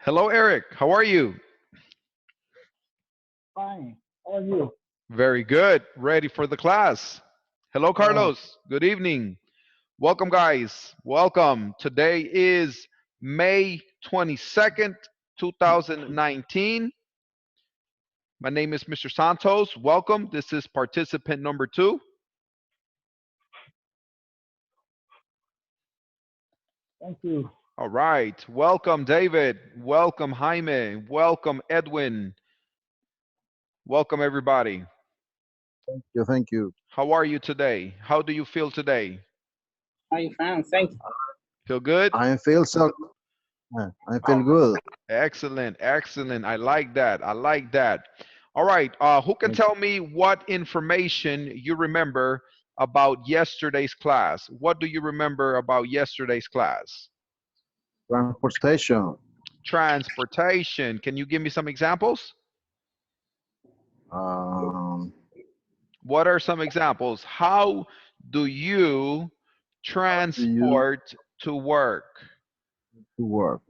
Hello, Eric. How are you? Fine. How are you? Very good. Ready for the class. Hello, Yeah. Carlos. Good evening. Welcome, guys. Welcome. Today is May 22nd, 2019. My name is Mr. Santos. Welcome. This is participant number 2. Thank you. All right. Welcome, David. Welcome, Jaime. Welcome, Edwin. Welcome, everybody. Thank you. How are you today? How do you feel today? I'm fine. Thank you. Feel good? I feel good. Excellent, excellent. I like that. I like that. All right. Who can Thank tell me what information you remember about yesterday's class? What do you remember about yesterday's class? Transportation. Transportation. Can you give me some examples? Um, What are some examples? How do you do you transport to work? to work?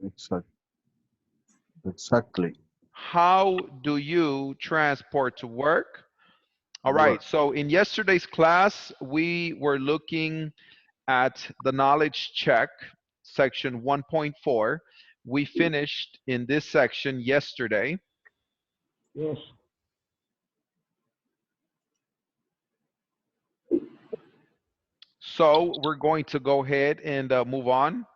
Exactly. How do you transport to work? All right. Work. So in yesterday's class, we were looking at the knowledge check, section 1.4. We finished in this section yesterday. Yes. So we're going to go ahead and move on.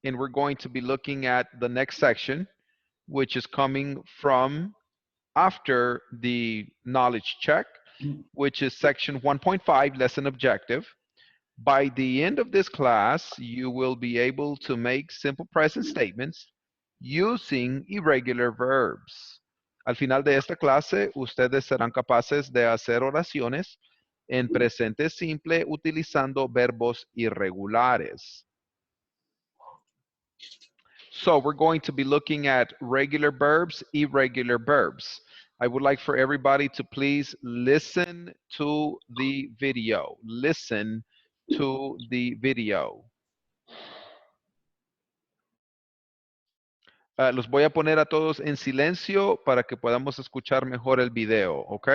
And we're going to be looking at the next section, which is coming from after the knowledge check, which is section 1.5, lesson objective. By the end of this class, you will be able to make simple present statements using irregular verbs. Al final de esta clase, ustedes serán capaces de hacer oraciones en presente simple utilizando verbos irregulares. So we're going to be looking at regular verbs, irregular verbs. I would like for everybody to please listen to the video. Listen to the video. Los voy a poner a todos en silencio para que podamos escuchar mejor el video, ¿ok?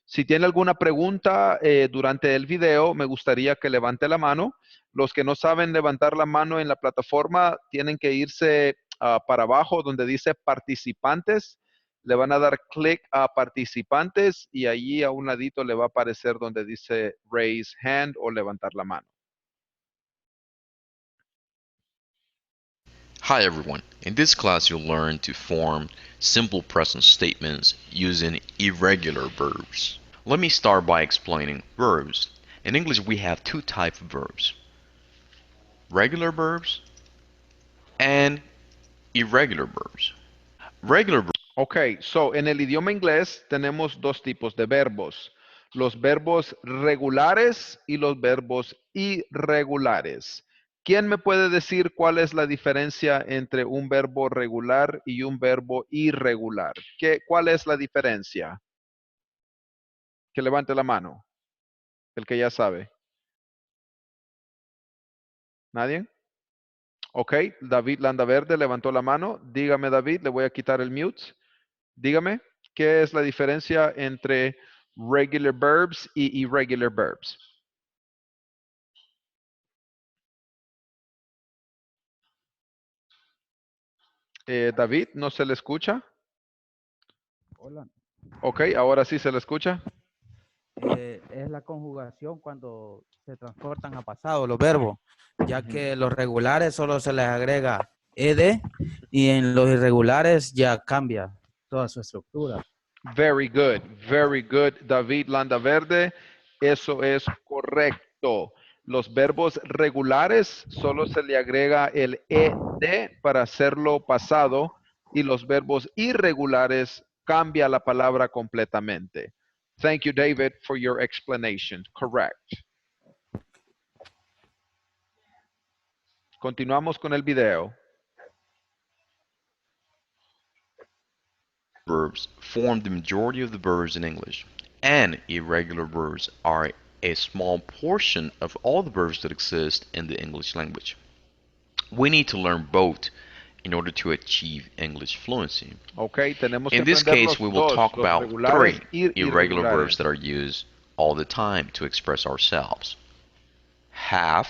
Si tiene alguna pregunta durante el video, me gustaría que levante la mano. Los que no saben levantar la mano en la plataforma tienen que irse para abajo donde dice participantes. Le van a dar clic a participantes y allí a un ladito le va a aparecer donde dice raise hand o levantar la mano. Hi everyone, in this class you'll learn to form simple present statements using irregular verbs. Let me start by explaining verbs. In English we have two types of verbs, regular verbs and irregular verbs. Regular verbs Ok, so en el idioma inglés tenemos dos tipos de verbos, los verbos regulares y los verbos irregulares. ¿Quién me puede decir cuál es la diferencia entre un verbo regular y un verbo irregular? ¿Cuál es la diferencia? Que levante la mano, el que ya sabe. ¿Nadie? Ok, David Landaverde levantó la mano. Dígame, David, le voy a quitar el mute. Dígame, ¿qué es la diferencia entre regular verbs y irregular verbs? David, ¿no se le escucha? Hola. Ok, ahora sí se le escucha. Es la conjugación cuando se transportan a pasado los verbos, ya que los regulares solo se les agrega ed y en los irregulares ya cambia toda su estructura. Very good, David Landaverde. Eso es correcto. Los verbos regulares solo se le agrega el ed para hacerlo pasado y los verbos irregulares cambia la palabra completamente. Thank you, David, for your explanation. Correct. Continuamos con el video. form the majority of the verbs in English, and irregular verbs are a small portion of all the verbs that exist in the English language. We need to learn both in order to achieve English fluency. Ok, tenemos que In this aprender case, los we will dos, talk los about regulares three y irregular verbs irregulares. that are used all the time to express ourselves. Have,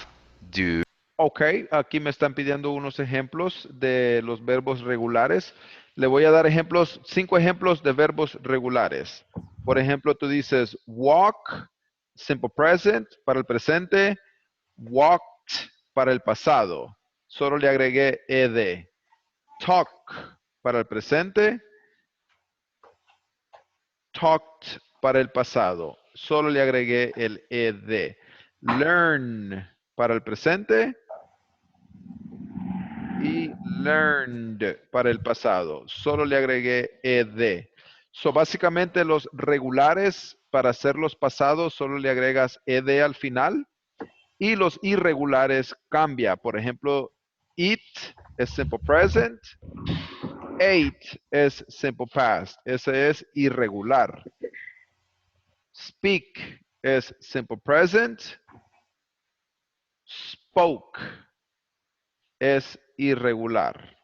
do. Ok, aquí me están pidiendo unos ejemplos de los verbos regulares. Le voy a dar ejemplos, 5 ejemplos de verbos regulares. Por ejemplo, tú dices walk, simple present para el presente, walked para el pasado. Solo le agregué ed. Talk para el presente, talked para el pasado. Solo le agregué el ed. Learn para el presente y learned para el pasado. Solo le agregué ed. So, básicamente los regulares para hacer los pasados solo le agregas ed al final y los irregulares cambia. Por ejemplo, eat es simple present, ate es simple past. Ese es irregular. Speak es simple present, spoke es irregular.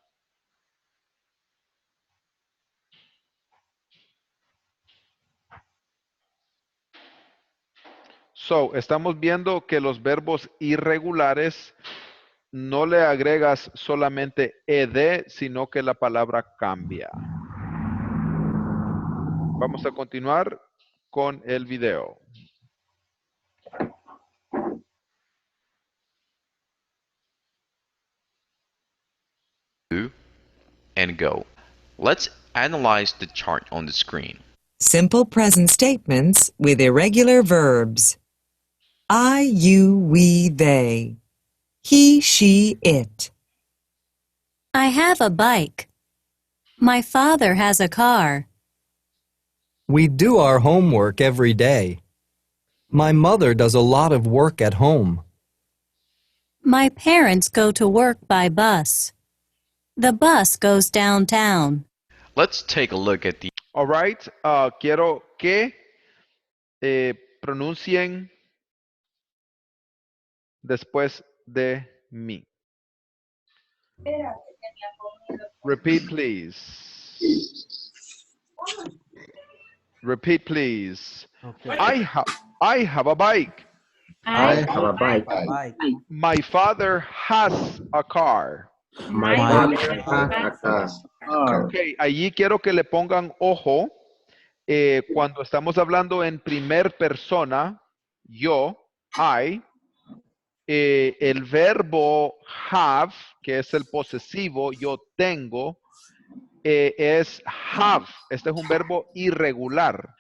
So, estamos viendo que los verbos irregulares no le agregas solamente ed, sino que la palabra cambia. Vamos a continuar con el video. And go. Let's analyze the chart on the screen. Simple present statements with irregular verbs. I, you, we, they. He, she, it. I have a bike. My father has a car. We do our homework every day. My mother does a lot of work at home. My parents go to work by bus. The bus goes downtown. Let's take a look at the All right. Quiero que pronuncien después de mí. Repeat, please. Repeat, please. Okay. I have a bike. I have a bike. Bye. My father has a car. My My father has a car. Ok, allí quiero que le pongan ojo. Cuando estamos hablando en primer persona, yo, I, el verbo have, que es el posesivo, yo tengo, es have. Este es un verbo irregular.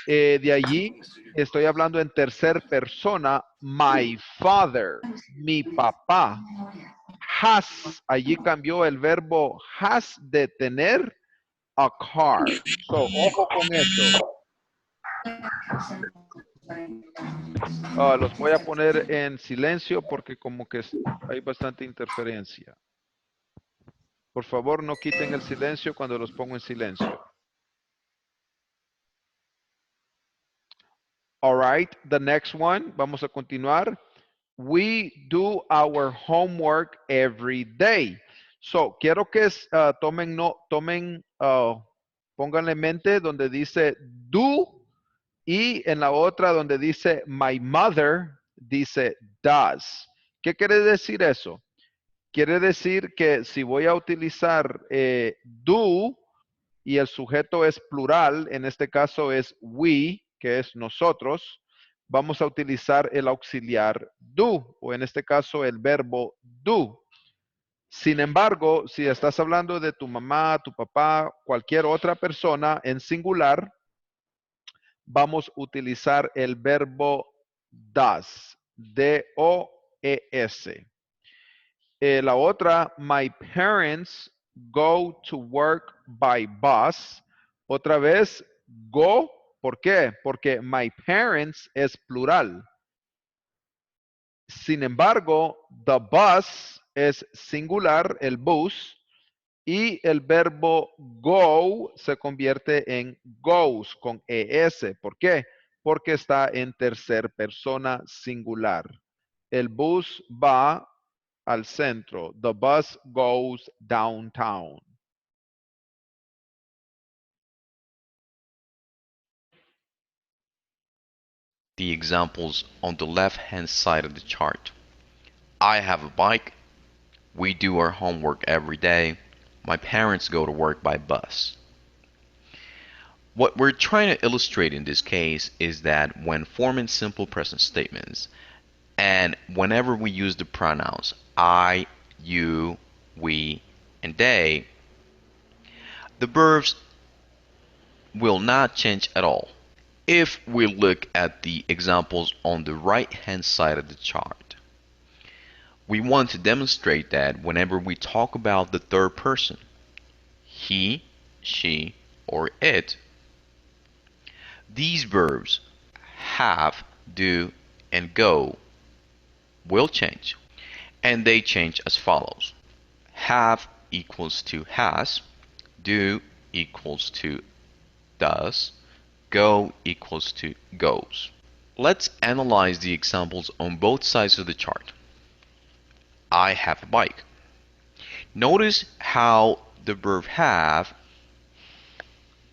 De allí estoy hablando en tercer persona, my father, mi papá. Has, allí cambió el verbo has de tener a car. So, ojo con eso. Los voy a poner en silencio porque como que hay bastante interferencia. Por favor, no quiten el silencio cuando los pongo en silencio. All right, the next one. Vamos a continuar. We do our homework every day. So, quiero que pónganle en mente donde dice do y en la otra donde dice my mother, dice does. ¿Qué quiere decir eso? Quiere decir que si voy a utilizar do y el sujeto es plural, en este caso es we, que es nosotros, vamos a utilizar el auxiliar do, o en este caso el verbo do. Sin embargo, si estás hablando de tu mamá, tu papá, cualquier otra persona en singular, vamos a utilizar el verbo does, D-O-E-S. La otra, my parents go to work by bus. Otra vez, go. ¿Por qué? Porque my parents es plural. Sin embargo, the bus es singular, el bus, y el verbo go se convierte en goes con ES. ¿Por qué? Porque está en tercer persona singular. El bus va al centro. The bus goes downtown. The examples on the left-hand side of the chart. I have a bike. We do our homework every day. My parents go to work by bus. What we're trying to illustrate in this case is that when forming simple present statements, and whenever we use the pronouns I, you, we, and they, the verbs will not change at all. If we look at the examples on the right-hand side of the chart, we want to demonstrate that whenever we talk about the third person, he, she, or it, these verbs have, do, and go will change. And they change as follows. Have equals to has, do equals to does, go equals to goes. Let's analyze the examples on both sides of the chart. I have a bike. Notice how the verb have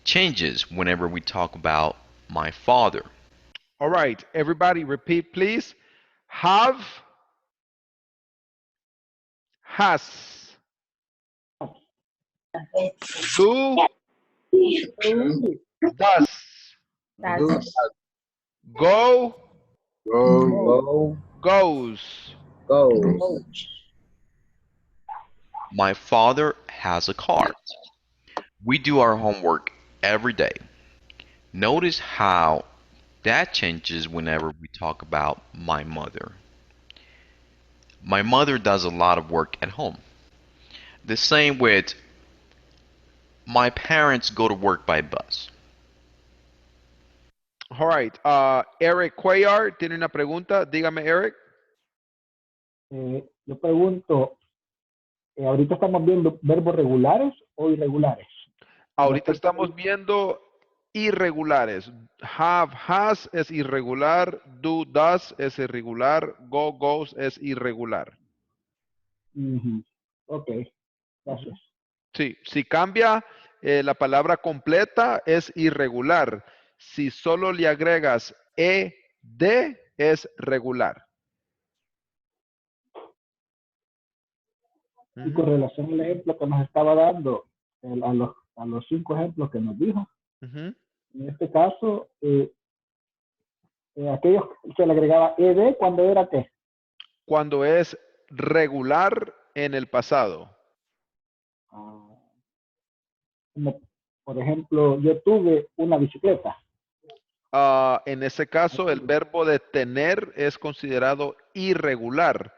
changes whenever we talk about my father. All right, everybody repeat, please. Have, has, do, does, Do, go, go, Go. goes. go. My father has a car. We do our homework every day. Notice how that changes whenever we talk about my mother. My mother does a lot of work at home. The same with my parents go to work by bus. All right, Eric Cuellar tiene una pregunta. Dígame, Eric. Yo pregunto, ¿ahorita estamos viendo verbos regulares o irregulares? Ahorita estamos viendo irregulares. Have, has es irregular. Do, does es irregular. Go, goes es irregular. Ujú. Ok, gracias. Sí, si cambia la palabra completa es irregular. Si solo le agregas ed es regular. Y con relación al ejemplo que nos estaba dando, a los 5 ejemplos que nos dijo, Ujú. en este caso, aquellos se le agregaba ed cuando era qué. Cuando es regular en el pasado. Como, por ejemplo, yo tuve una bicicleta. En ese caso, el verbo de tener es considerado irregular.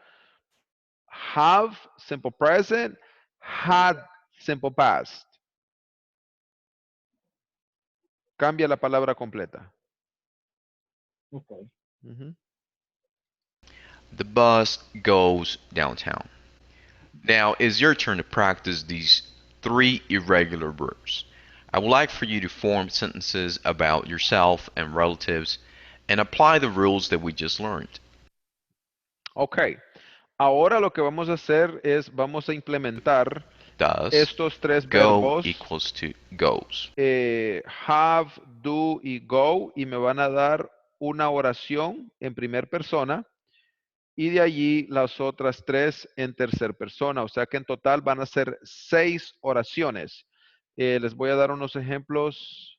Have, simple present. Had, simple past. Cambia la palabra completa. Okay. Ujú. The bus goes downtown. Now it's your turn to practice these 3 irregular verbs. I would like for you to form sentences about yourself and relatives and apply the rules that we just learned. Ok. Ahora lo que vamos a hacer es, vamos a implementar Does, estos 3 go verbos, equals to goes. have, do y go, y me van a dar una oración en primer persona y de allí las otras 3 en tercer persona. O sea que en total van a ser 6 oraciones. Les voy a dar unos ejemplos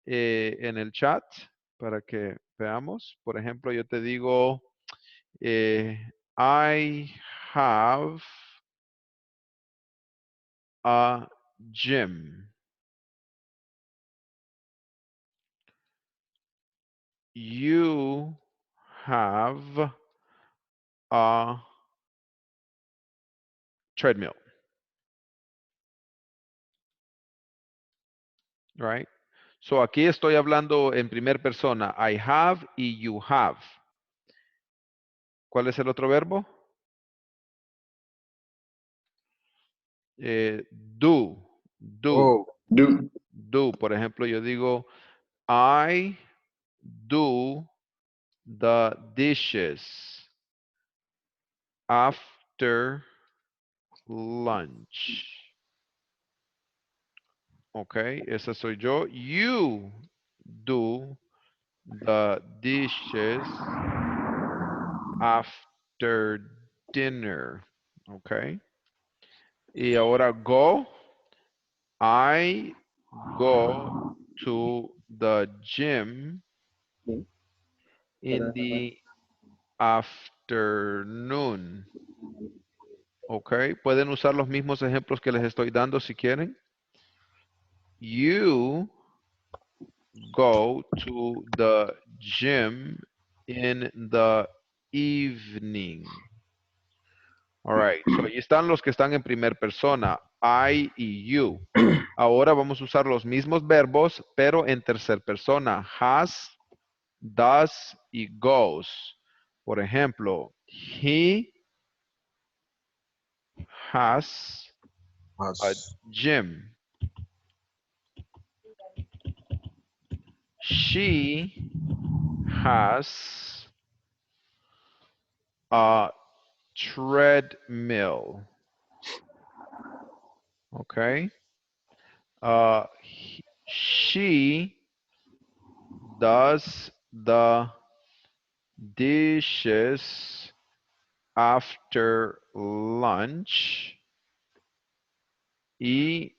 en el chat para que veamos. Por ejemplo, yo te digo, I have a gym. You have a treadmill. Right? So aquí estoy hablando en primer persona. I have y you have. ¿Cuál es el otro verbo? Do. Do. Oh, do. Do. Por ejemplo, yo digo, I do the dishes after lunch. Ok, esa soy yo. You do the dishes after dinner. Ok. Y ahora go. I go to the gym Sí. in the afternoon. Ok, pueden usar los mismos ejemplos que les estoy dando si quieren. You go to the gym in the evening. All right, so ahí están los que están en primer persona, I y you. Ahora vamos a usar los mismos verbos, pero en tercer persona, has, does y goes. Por ejemplo, he has a Has. gym. She has a treadmill. Okay. She does the dishes after lunch. Y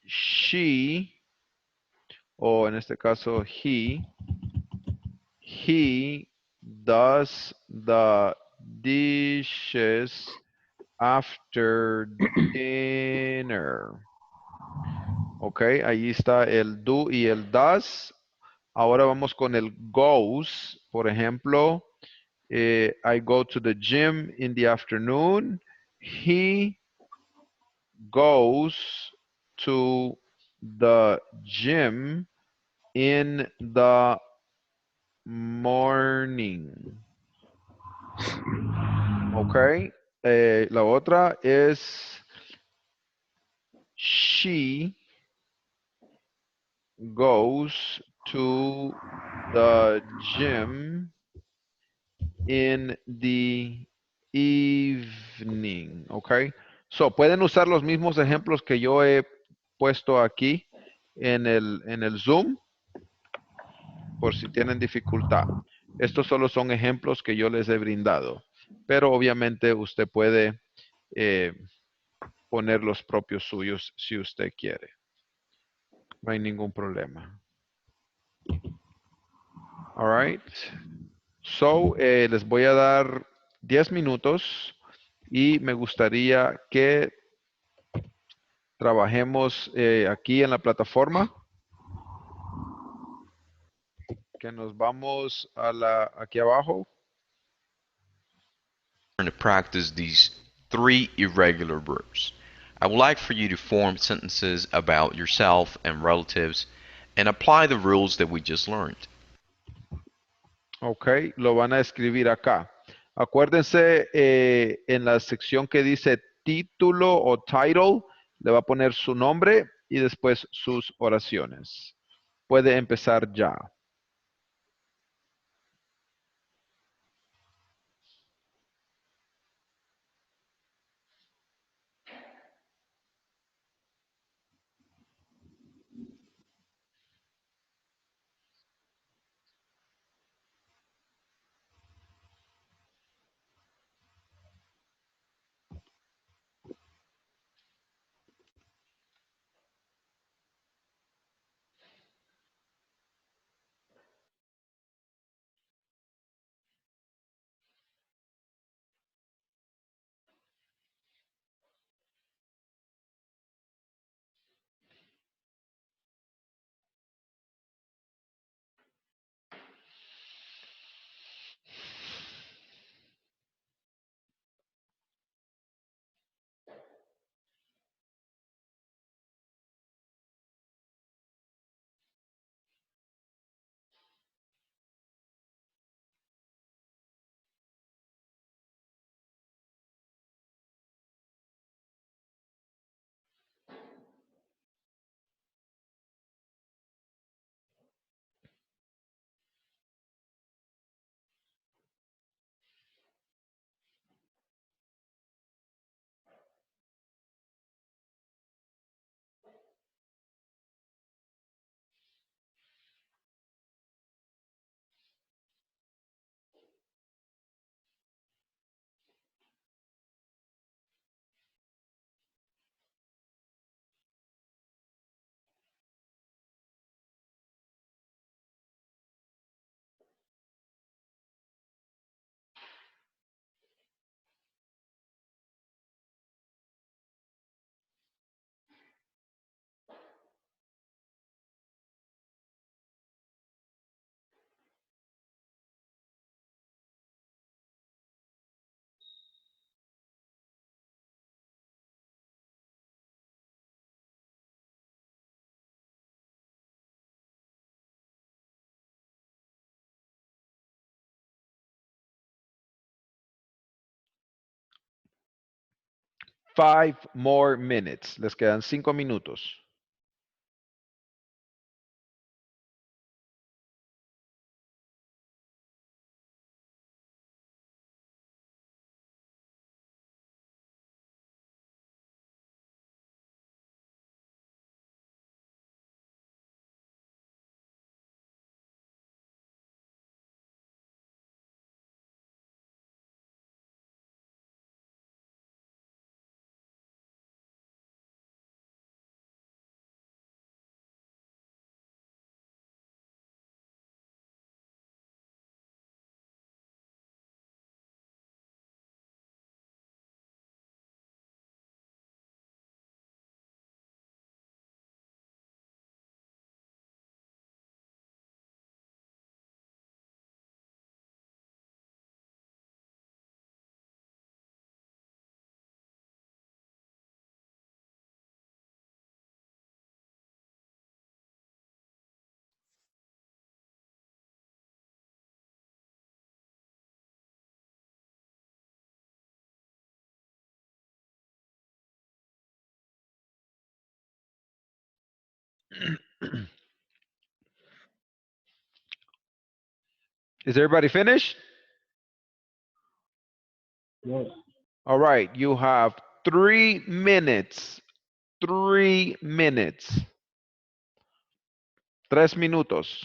she, o en este caso he does the dishes after dinner. Ok, ahí está el do y el does. Ahora vamos con el goes. Por ejemplo, I go to the gym in the afternoon. He goes to the gym in the morning. Ok. La otra es she goes to the gym in the evening. Ok. So, pueden usar los mismos ejemplos que yo he puesto aquí en el Zoom por si tienen dificultad. Estos solo son ejemplos que yo les he brindado, pero obviamente usted puede eh, poner los propios suyos si usted quiere. No hay ningún problema. All right. So, les voy a dar 10 minutos y me gustaría que trabajemos aquí en la plataforma. Que nos vamos a aquí abajo. To practice these 3 irregular verbs. I would like for you to form sentences about yourself and relatives and apply the rules that we just learned. Ok, lo van a escribir acá. Acuérdense en la sección que dice título o title, le va a poner su nombre y después sus oraciones. Puede empezar ya. 5 more minutes. Les quedan 5 minutos. Is everybody finished? Yes. All right, you have 3 minutes. 3 minutes. 3 minutos.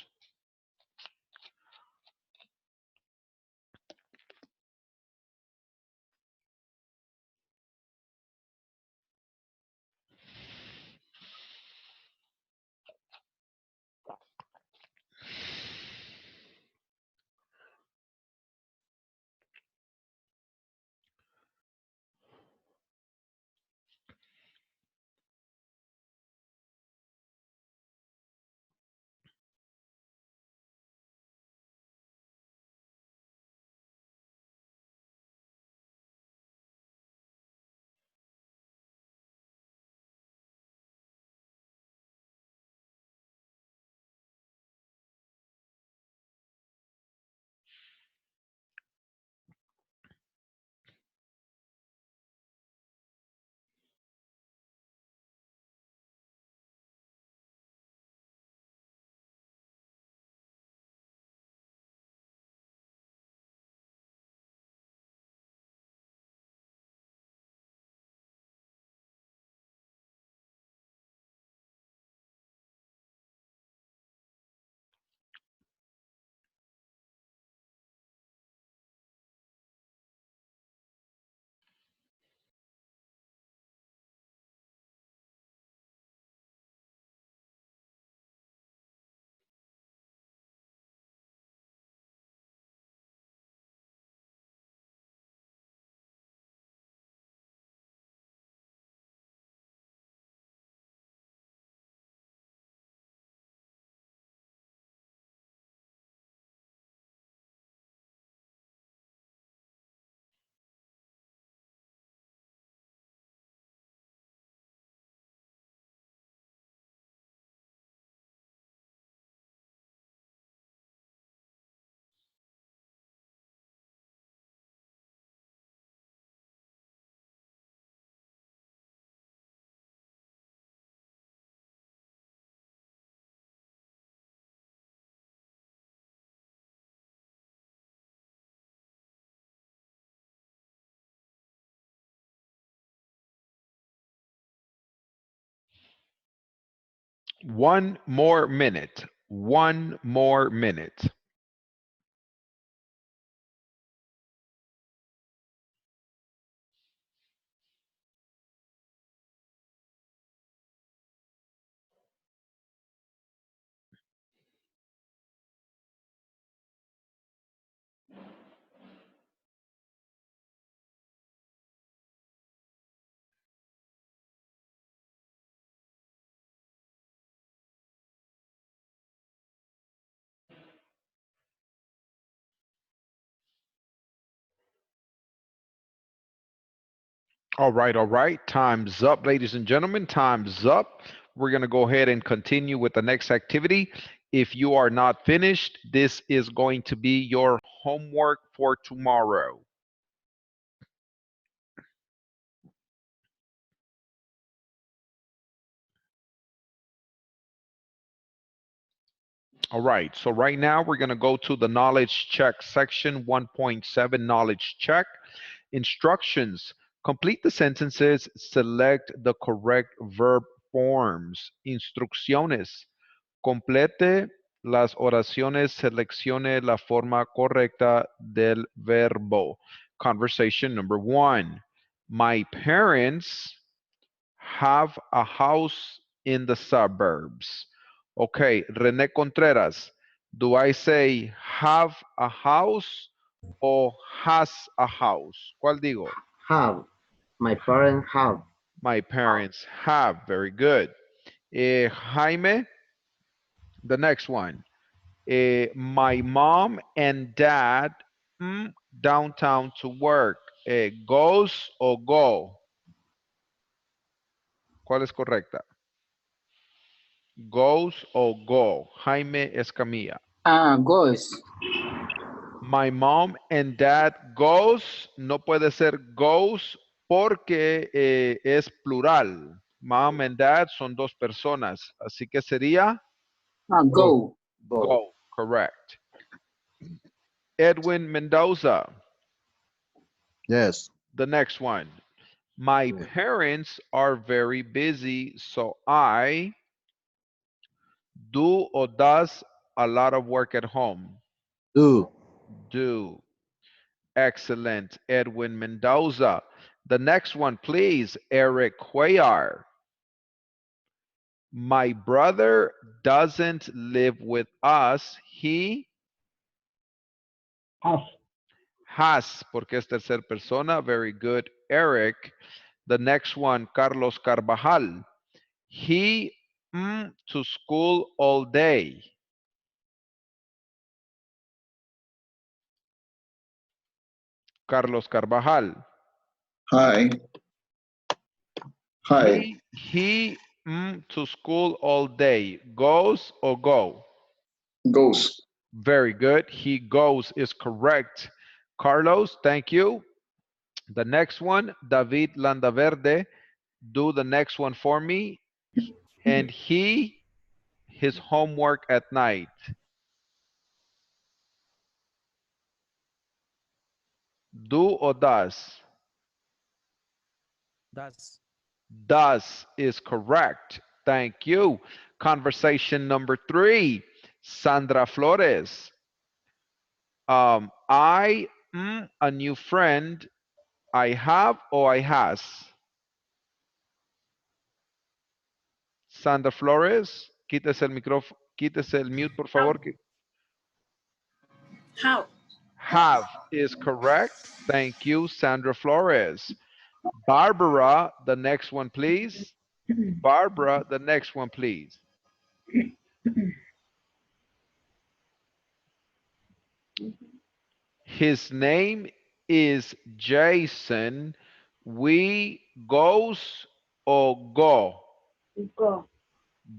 One more minute. 1 more minute. All right, all right. Time's up, ladies and gentlemen. Time's up. We're going to go ahead and continue with the next activity. If you are not finished, this is going to be your homework for tomorrow. All right, so right now we're going to go to the knowledge check section 1.7 knowledge check. Instructions. Complete the sentences, select the correct verb forms. Instrucciones. Complete las oraciones, seleccione la forma correcta del verbo. Conversation number 1. My parents have a house in the suburbs. Okay, René Contreras, do I say have a house o has a house? ¿Cuál digo? Have. My parents have. My parents have. Very good. Jaime, the next one. My mom and dad downtown to work. Goes o go? ¿Cuál es correcta? Goes o go? Jaime Escamilla. Goes. My mom and dad goes, no puede ser goes porque es plural. Mom and dad son dos personas, así que sería Go. go, correct. Edwin Mendoza, Yes. the next one. My parents are very busy, so I do or does a lot of work at home. Do. Do. Excellent, Edwin Mendoza. The next one, please, Eric Cuellar. My brother doesn't live with us. He Has. has, porque es tercera persona. Very good, Eric. The next one, Carlos Carvajal. He to school all day. Carlos Carvajal. Hi. Hi. He to school all day. Goes or go? Goes. Very good. He goes is correct. Carlos, thank you. The next one, David Landaverde. Do the next one for me. And his homework at night. Do or does? That's Does is correct. Thank you. Conversation number 3, Sandra Flores. I a new friend. I have or I has? Sandra Flores, quítese el micrófono, quítese el mute, por favor. How? Have is correct. Thank you, Sandra Flores. Barbara, the next one, please. Barbara, the next one, please. His name is Jason. We goes or go? Go.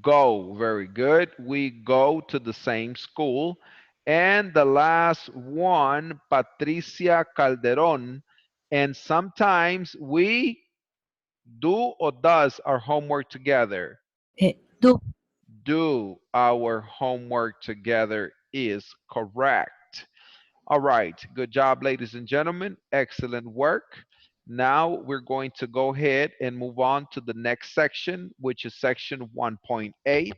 Go, very good. We go to the same school. And the last one, Patricia Calderon. And sometimes we do or does our homework together. Do. Do our homework together is correct. All right, good job, ladies and gentlemen. Excellent work. Now we're going to go ahead and move on to the next section, which is section 1.8.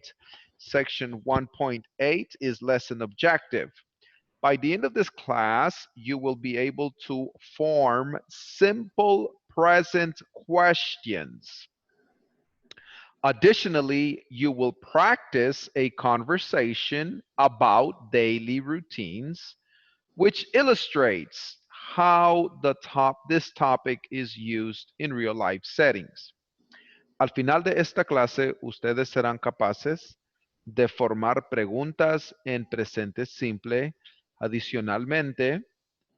Section 1.8 is lesson objective. By the end of this class, you will be able to form simple present questions. Additionally, you will practice a conversation about daily routines, which illustrates how this topic is used in real life settings. Al final de esta clase, ustedes serán capaces de formar preguntas en presente simple. Adicionalmente,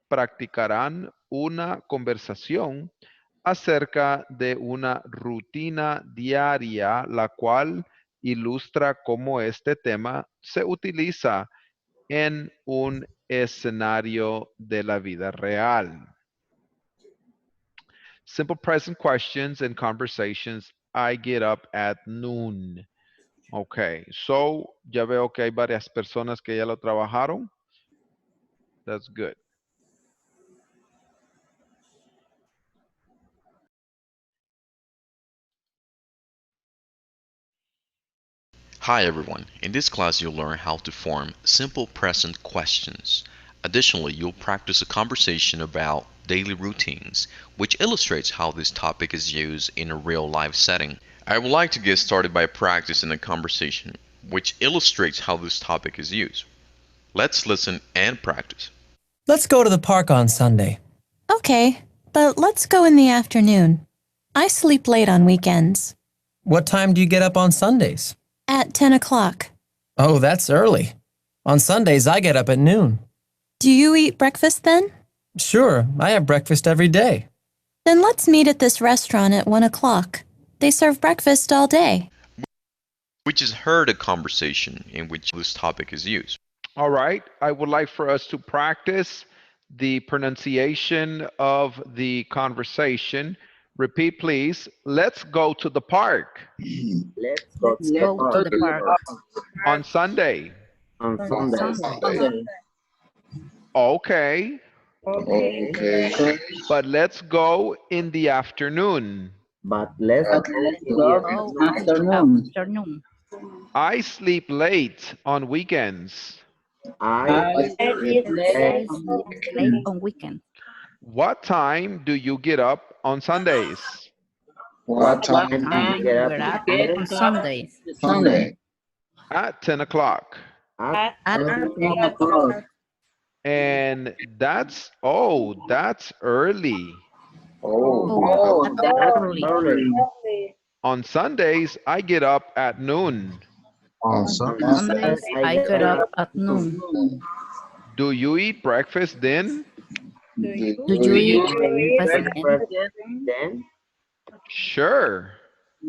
practicarán una conversación acerca de una rutina diaria, la cual ilustra cómo este tema se utiliza en un escenario de la vida real. Simple present questions and conversations. I get up at noon. Okay, so ya veo que hay varias personas que ya lo trabajaron. That's good. Hi everyone, in this class you'll learn how to form simple present questions. Additionally, you'll practice a conversation about daily routines, which illustrates how this topic is used in a real life setting. I would like to get started by practicing a conversation, which illustrates how this topic is used. Let's listen and practice. Let's go to the park on Sunday. Okay, but let's go in the afternoon. I sleep late on weekends. What time do you get up on Sundays? At 10 o'clock. Oh, that's early. On Sundays, I get up at noon. Do you eat breakfast then? Sure, I have breakfast every day. Then let's meet at this restaurant at 1 o'clock. They serve breakfast all day. We just heard a conversation in which this topic is used. All right, I would like for us to practice the pronunciation of the conversation. Repeat, please. Let's go to the park. Let's go to the park. On Sunday. On Sunday. Okay. Okay. But let's go in the afternoon. But let's go in the afternoon. I sleep late on weekends. I sleep late on weekend. What time do you get up on Sundays? What time do I you get get up up on Sundays. Sunday? At 10 o'clock. at At 10 o'clock. And that's early. Oh, That's early. On Sundays, I get up at noon. on Sundays, I get up at noon. Do you eat breakfast then? Do you eat breakfast then? Sure.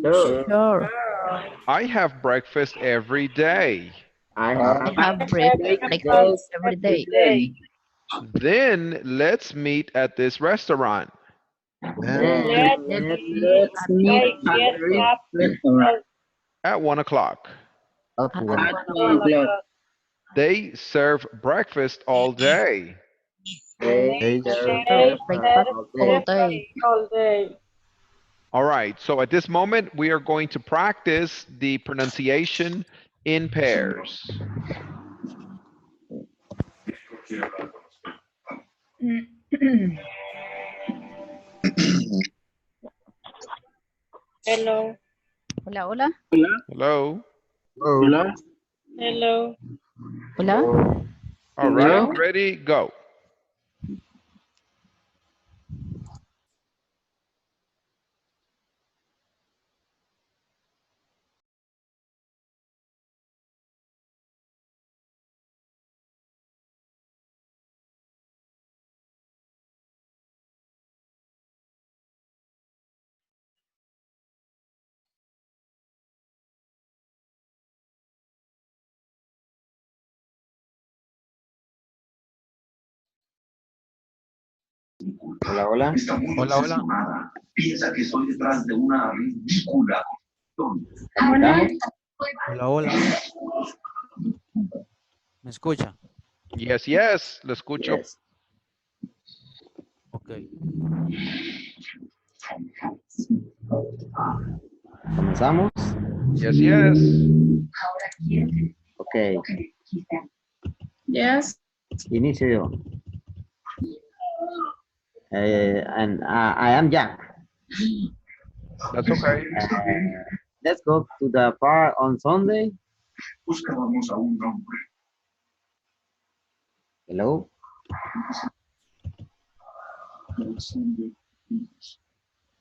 Sure. Sure. I have breakfast every day. I I have have breakfast every day. Then let's meet at this restaurant. Let's meet at the restaurant. At 1 o'clock. At At 1 1 o'clock. They serve breakfast all day. They serve Breakfast all day. All right, so at this moment, we are going to practice the pronunciation in pairs. Hello. Hola, hola. Hello. Hello. Hola. All right, ready, go. Hola, hola. Hola, hola. Piensa que estoy detrás de una ridícula. Hola, hola. ¿Me escucha? Yes, yes, lo escucho. Yes. Ok. ¿Comenzamos? Yes, yes. Ok. Yes. Inicio yo. And I am Jack. That's okay. Let's go to the park on Sunday. Buscábamos a un hombre. Hello.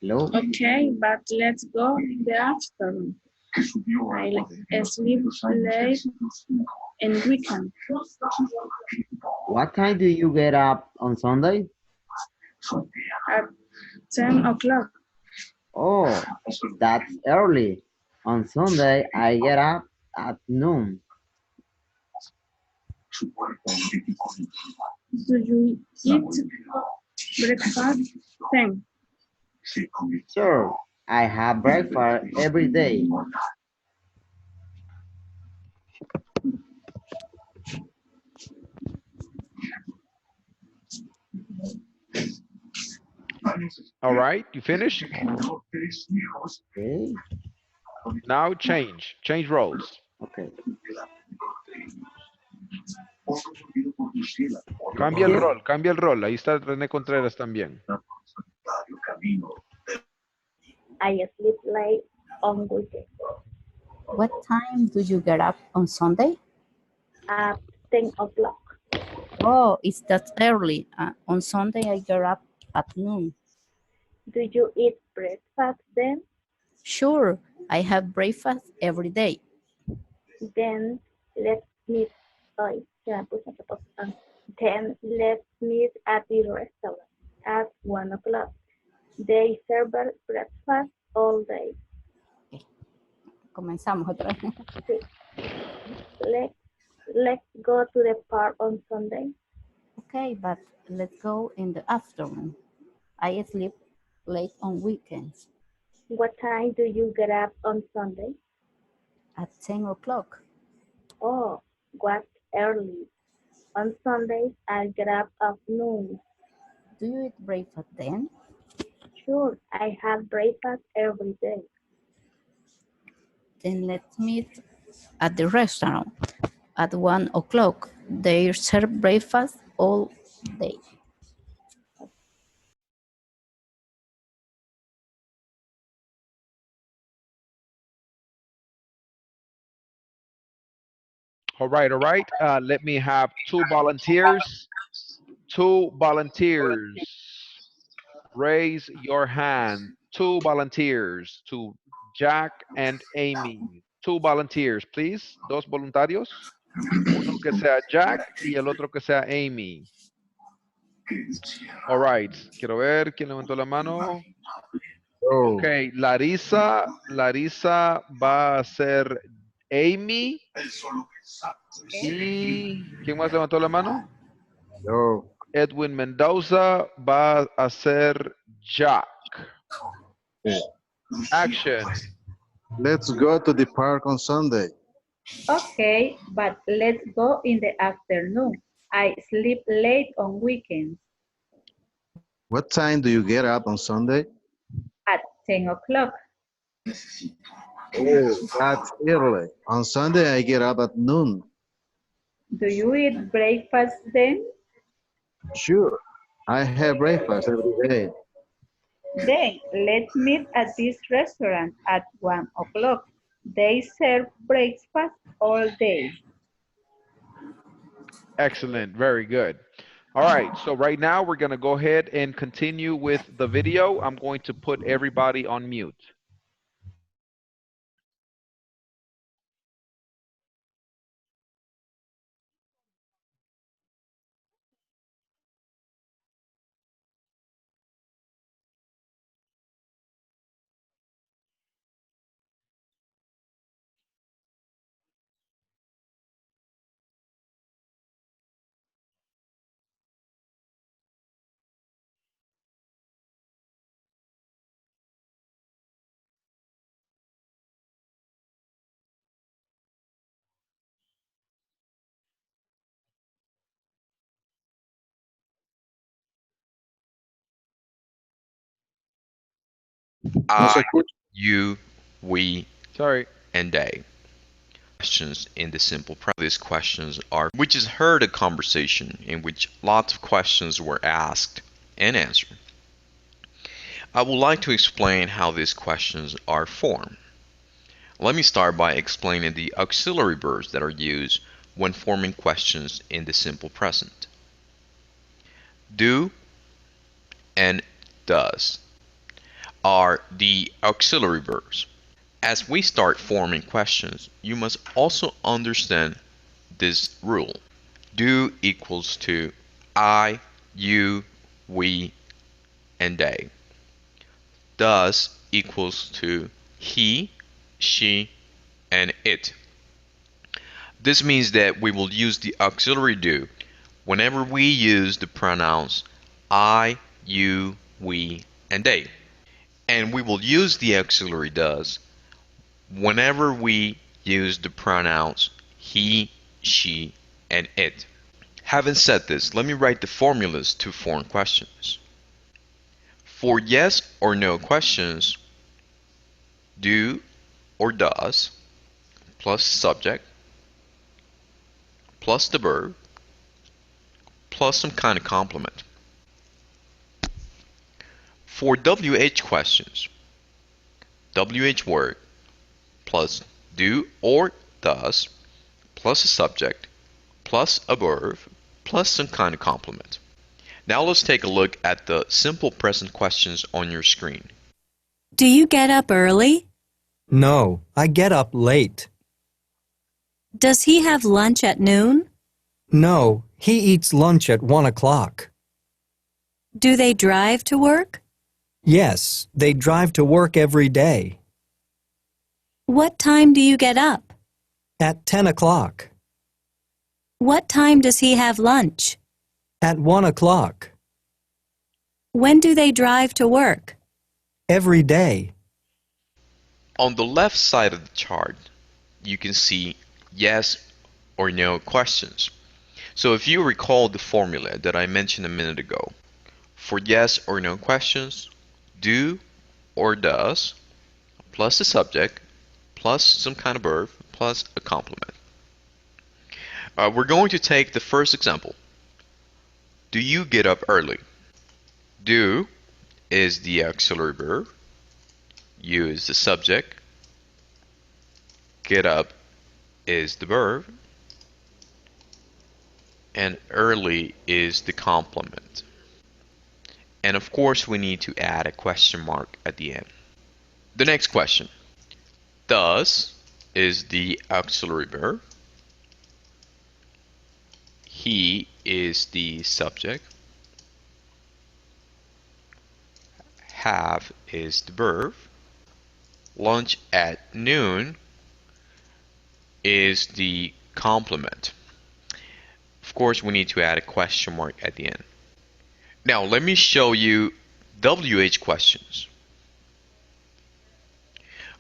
Hello. Okay, but let's go in the afternoon. Que subió I algo de sleep late and weekend. What time do you get up on Sunday? At 10 o'clock. Oh, that's early. On Sunday, I get up at noon. Do you eat breakfast then? Sure, I have breakfast every day. All right, you finished? Okay. Now change roles. Okay. Cambia el rol. Ahí está René Contreras también. I sleep late on weekends. What time do you get up on Sunday? At 10 o'clock. Oh, it's that early. On Sunday, I get up at noon. Do you eat breakfast then? Sure, I have breakfast every day. Then let's meet. Then let's meet at the restaurant at 1 o'clock. They serve breakfast all day. Comenzamos otra vez. Sí. Let's go to the park on Sunday. Okay, but let's go in the afternoon. I sleep late on weekends. What time do you get up on Sunday? At 10 o'clock. Oh, what early. On Sundays, I get up at noon. Do you eat breakfast then? Sure, I have breakfast every day. Then let's meet at the restaurant at 1 o'clock. They serve breakfast all day. All right, all right. Let me have two volunteers. Two volunteers. Raise your hand. Two volunteers. To Jack and Amy. Two volunteers, please. Dos voluntarios. Uno que sea Jack y el otro que sea Amy. All right. Quiero ver quién levantó la mano. Ok, Larisa va a ser Amy. ¿Y quién más levantó la mano? Yo. Edwin Mendoza va a ser Jack. Action. Let's go to the park on Sunday. Okay, but let's go in the afternoon. I sleep late on weekends. What time do you get up on Sunday? At 10 o'clock. Oh, that's early. On Sunday, I get up at noon. Do you eat breakfast then? Sure, I have breakfast every day. Then let's meet at this restaurant at 1 o'clock. They serve breakfast all day. Excellent. Very good. All right. So right now we're going to go ahead and continue with the video. I'm going to put everybody on mute. I, you, we, Sorry. and they. Questions in the simple present. These questions are, we just heard a conversation in which lots of questions were asked and answered. I would like to explain how these questions are formed. Let me start by explaining the auxiliary verbs that are used when forming questions in the simple present. Do and does are the auxiliary verbs. As we start forming questions, you must also understand this rule. Do equals to I, you, we, and they. Does equals to he, she, and it. This means that we will use the auxiliary do whenever we use the pronouns I, you, we, and they. And we will use the auxiliary does whenever we use the pronouns he, she, and it. Having said this, let me write the formulas to form questions. For yes or no questions, do or does plus subject plus the verb plus some kind of complement. For WH questions, WH word plus do or does plus a subject plus a verb plus some kind of complement. Now let's take a look at the simple present questions on your screen. Do you get up early? No, I get up late. Does he have lunch at noon? No, he eats lunch at 1 o'clock. Do they drive to work? Yes, they drive to work every day. What time do you get up? At 10 o'clock. What time does he have lunch? At 1 o'clock. When do they drive to work? Every day. On the left side of the chart, you can see yes or no questions. So if you recall the formula that I mentioned a minute ago, for yes or no questions, do or does plus the subject plus some kind of verb plus a complement. We're going to take the first example. Do you get up early? Do is the auxiliary verb. You is the subject. Get up is the verb. And early is the complement. And of course, we need to add a question mark at the end. The next question. Does is the auxiliary verb. He is the subject. Have is the verb. Lunch at noon is the complement. Of course, we need to add a question mark at the end. Now, let me show you WH questions.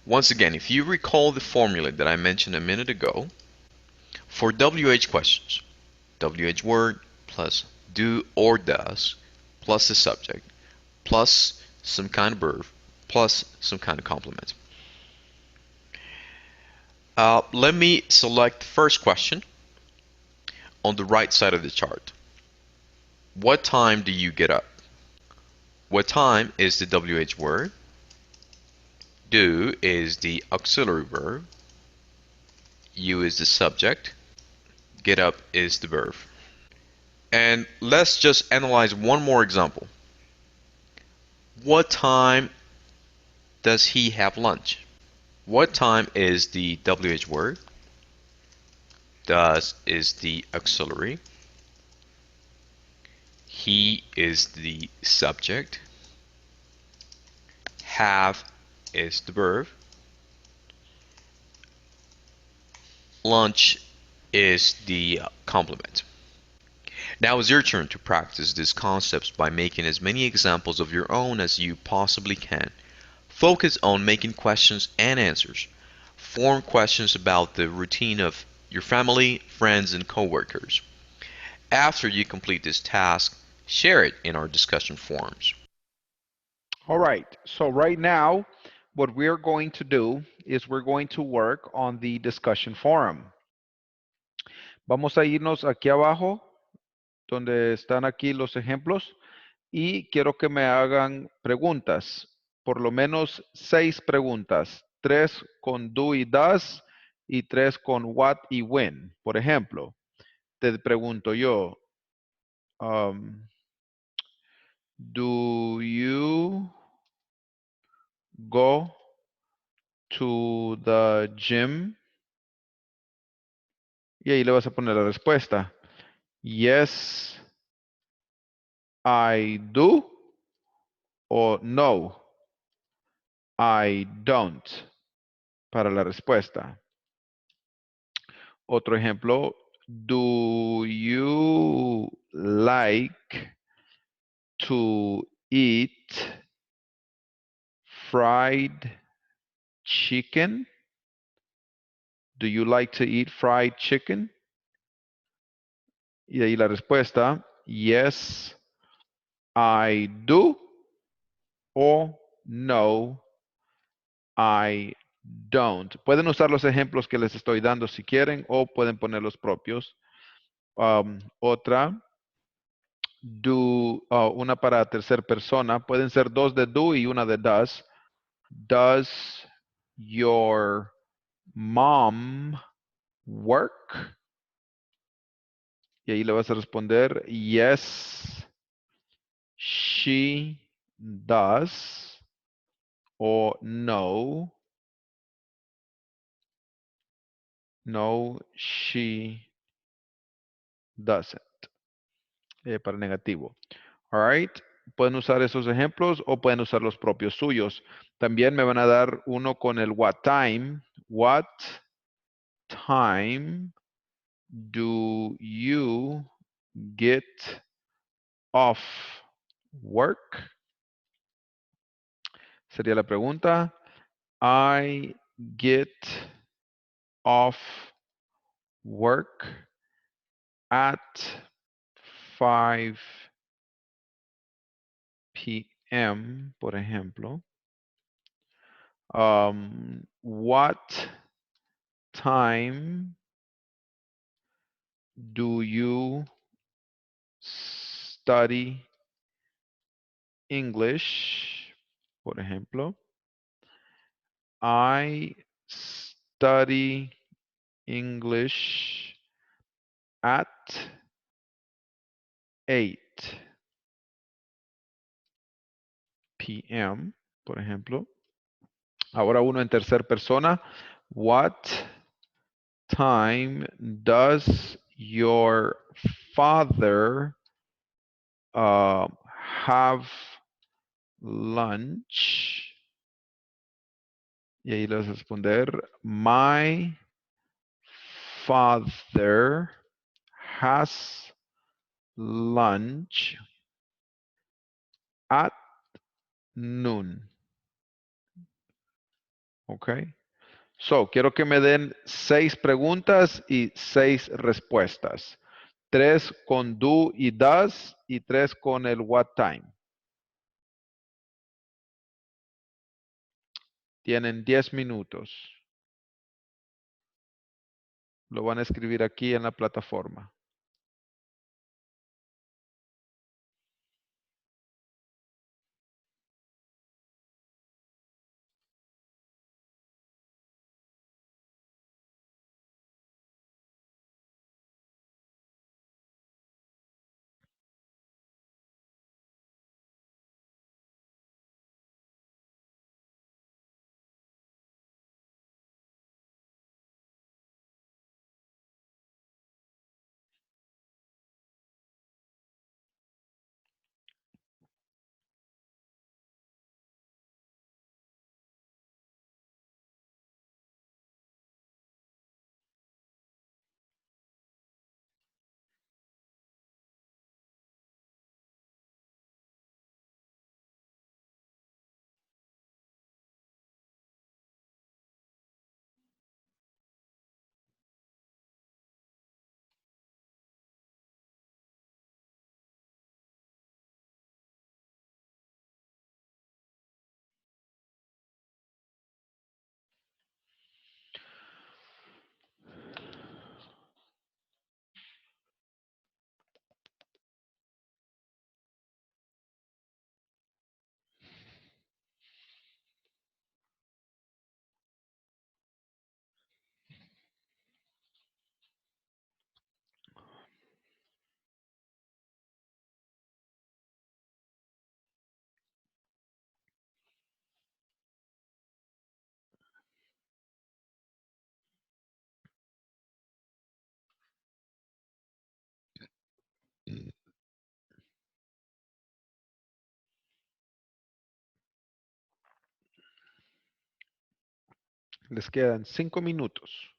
Once again, if you recall the formula that I mentioned a minute ago, for WH questions, WH word plus do or does plus the subject plus some kind of verb plus some kind of complement. Let me select the first question on the right side of the chart. What time do you get up? What time is the WH word. Do is the auxiliary verb. You is the subject. Get up is the verb. And let's just analyze one more example. What time does he have lunch? What time is the WH word. Does is the auxiliary. He is the subject. Have is the verb. Lunch is the complement. Now it's your turn to practice these concepts by making as many examples of your own as you possibly can. Focus on making questions and answers. Form questions about the routine of your family, friends, and coworkers. After you complete this task, share it in our discussion forums. All right, so right now, what we're going to do is we're going to work on the discussion forum. Vamos a irnos aquí abajo, donde están aquí los ejemplos, y quiero que me hagan preguntas, por lo menos 6 preguntas, 3 con do y does y 3 con what y when. Por ejemplo, te pregunto yo, do you go to the gym? Y ahí le vas a poner la respuesta. Yes, I do. O no, I don't. Para la respuesta. Otro ejemplo. Do you like to eat fried chicken? Do you like to eat fried chicken? Y ahí la respuesta, yes, I do. O no, I don't. Pueden usar los ejemplos que les estoy dando si quieren o pueden poner los propios. Otra, una para tercera persona. Pueden ser dos de do y una de does. Does your mom work? Y ahí le vas a responder, yes, she does. O no, no, she doesn't. Para negativo. All right. Pueden usar esos ejemplos o pueden usar los propios suyos. También me van a dar uno con el what time. What time do you get off work? Sería la pregunta. I get off work at 5 p.m., por ejemplo. What time do you study English? Por ejemplo. I study English at 8 p.m., por ejemplo. Ahora uno en tercera persona. What time does your father have lunch? Y ahí le vas a responder, my father has lunch at noon. Ok. So, quiero que me den 6 preguntas y 6 respuestas. 3 con do y does y 3 con el what time. Tienen 10 minutos. Lo van a escribir aquí en la plataforma. Les quedan 5 minutos.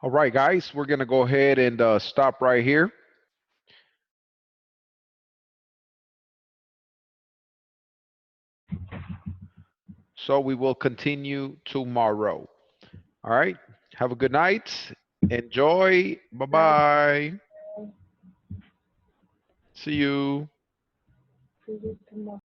All right, guys, we're going to go ahead and stop right here. So we will continue tomorrow. All right. Have a good night. Enjoy. Bye-bye. See you. See you tomorrow.